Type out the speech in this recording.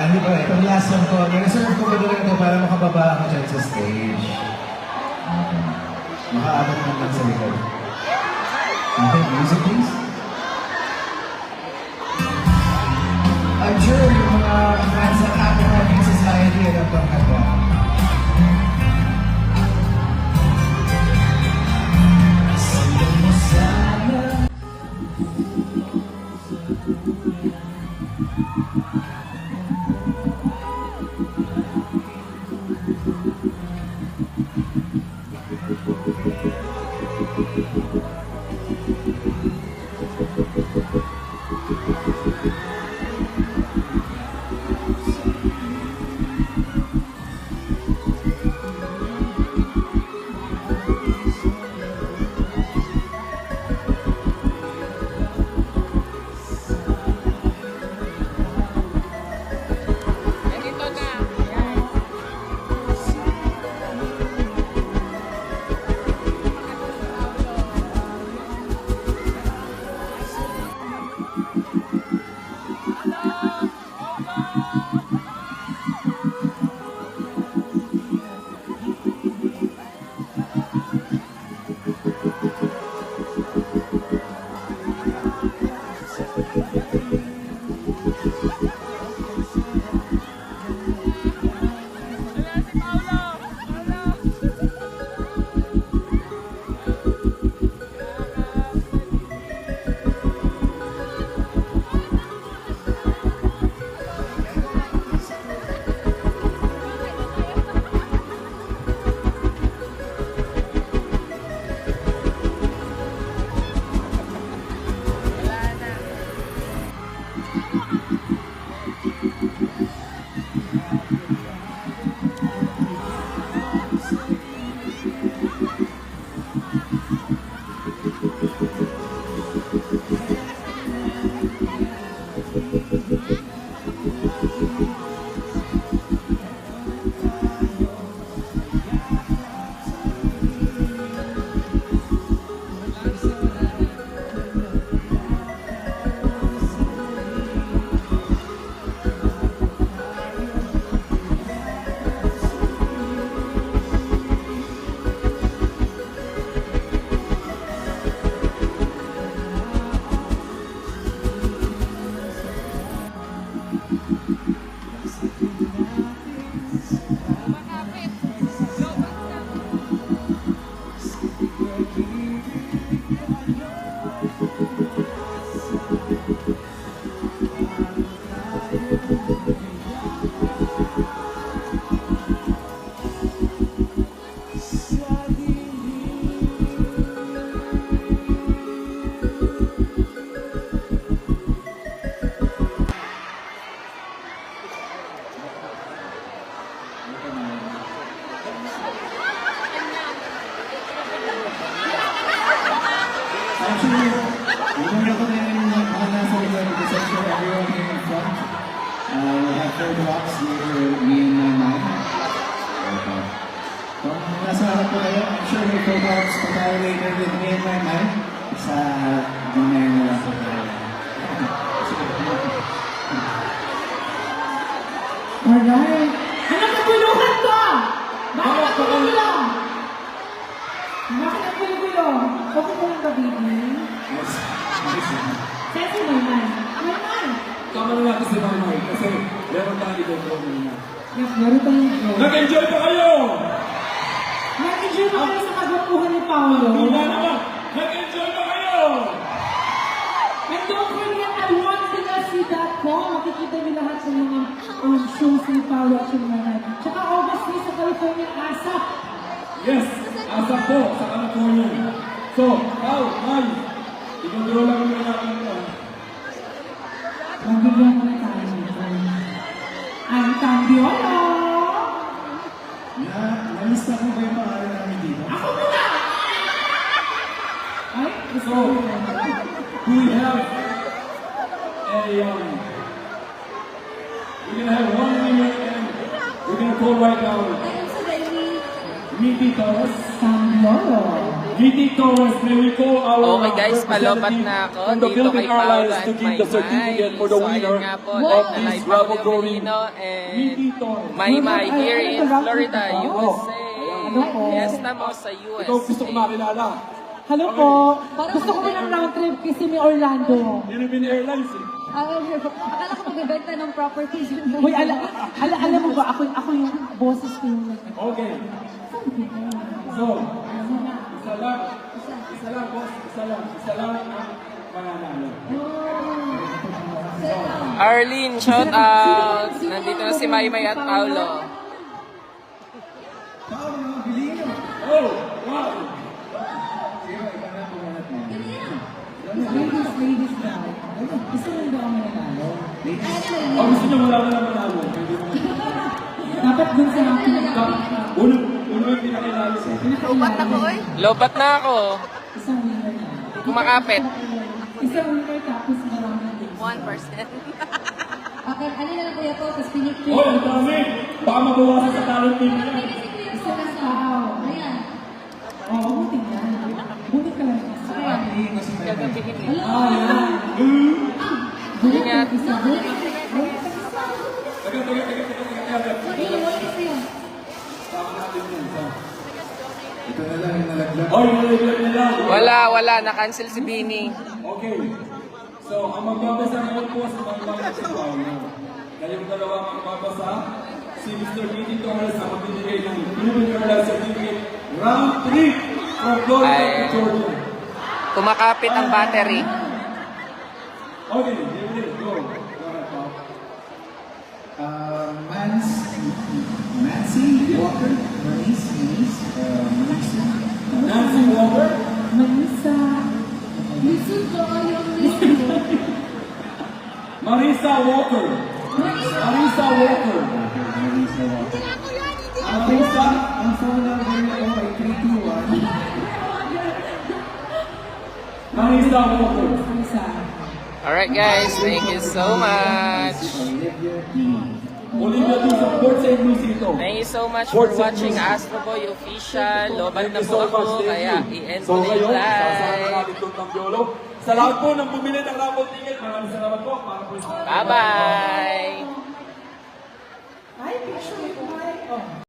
Hindi pa, itong last song ko, nireserve ko ba doon ito para makababa ako dyan sa stage. Okay. Makaabot naman sa likod. Okay, music please. I'm sure yung mga fans ng Happy Morning Society at ang kanta. Actually, even ako na yung mga nasa likod of the section, everyone here in front. We have photobox near me and my mind. Okay. Kung nasa harap po kayo, I'm sure may photobox pa tayo later with me and my mind. Sa mamaya na lang po tayo. Alright. Ano katuluhan ko? Bakit ang gulo? Bakit ang gulo? Okay po yung baby? Yes. Sesi naman. Naman. Tama na natin si Manoy kasi meron tayong i-go muna. Yes, meron tayong go. Nag-enjoy pa kayo! Nag-enjoy ba kayo sa kagwapuhan ni Paolo? Hindi naman! Nag-enjoy pa kayo! And don't forget at onecdc.com. Makikita niyo lahat ng mga shows ni Paolo at yung mga. Tsaka August 3 sa California, ASAP. Yes! Asa po sa California. So, Pao, May, i-control lang muna natin ito. Magbibigyan ko na tayo nito. Ang Cambiolo! Nalista ko ba yung pangalan namin dito? Ako muna! Ay, So, we have we're gonna have one minute and we're gonna call right now. Meet Titos. Cambiolo! GT Torres, may we call our Okay guys, palobat na ako from the dito Philippine kay Paolo Airlines at to give the certificate for the So winner ayun nga po, of live na this live Bravo ako Glory. Pilipino GT and Torres. Maymay here in Florida, Oh. USA. Ano po? Fiesta mo sa US. Ikaw gusto ko makilala. Hello po. Gusto ko ng round trip kasi may Orlando. Philippine Airlines eh. Akala ko magbebenta ng properties. Uy, alam mo ba, ako yung boses ko yung Okay. So, isa lang, boss, isa lang ang mananalo. Arlene, shout out! Nandito na si Maymay at Paolo. Paolo, bilhin nyo. Oh, wow! Sino, ikaw na pumanat mo. ladies daw. Isa lang daw ang mananalo. Oh, gusto niyo wala na lang manalo. Pwede mo. Dapat dun sa akin. Uno yung pinakilala siya. Lobat na ako. Isang winner na. Kumakapit. Isang winner tapos marami na din. 1%. Okay, ano na lang kuya po, tapos pinik-pinik. Oh, ang dami! Baka mabawasan sa talent team niya. Isa lang tao. Ayan. Oo, buti nga. Buti ka lang. Bilhin ko si Maymay. Ah, yan. Ingat. Isa. Ito na lang yung nalaglag. Oh, yung nalaglag nila. Wala. Na-cancel si Bini. Okay. So, ang magbabasa ngayon po sa mga si Paolo. Kayong dalawa ang magbabasa. Si Mr. Kitty Torres ang magbibigay ng Philippine Airlines Certificate Round 3 from Florida to Ay. Georgia. Kumakapit ang battery. Okay, David, go. Go ahead, Paul. Nancy Walker. Marisa. Nancy Walker. Manisa. Lisod ko yung Marisa Walker. Marisa Walker. Marisa Walker. Marisa. Ang phone number niya po ay 321. Marisa Walker. Manisa. Alright guys, thank you so much. Olivia D. Olivia D. sa Port St. Lucie ito. Thank you so much for watching Astro Boy Official. Lobat na po ako, kaya i-end ko na yung ngayon, sasama live. natin itong Tampiolo. Sa lahat po ng bumili ng raffle ticket, maraming salamat po. Para po sa Bye-bye! Ay, picture ito. Ay, oh.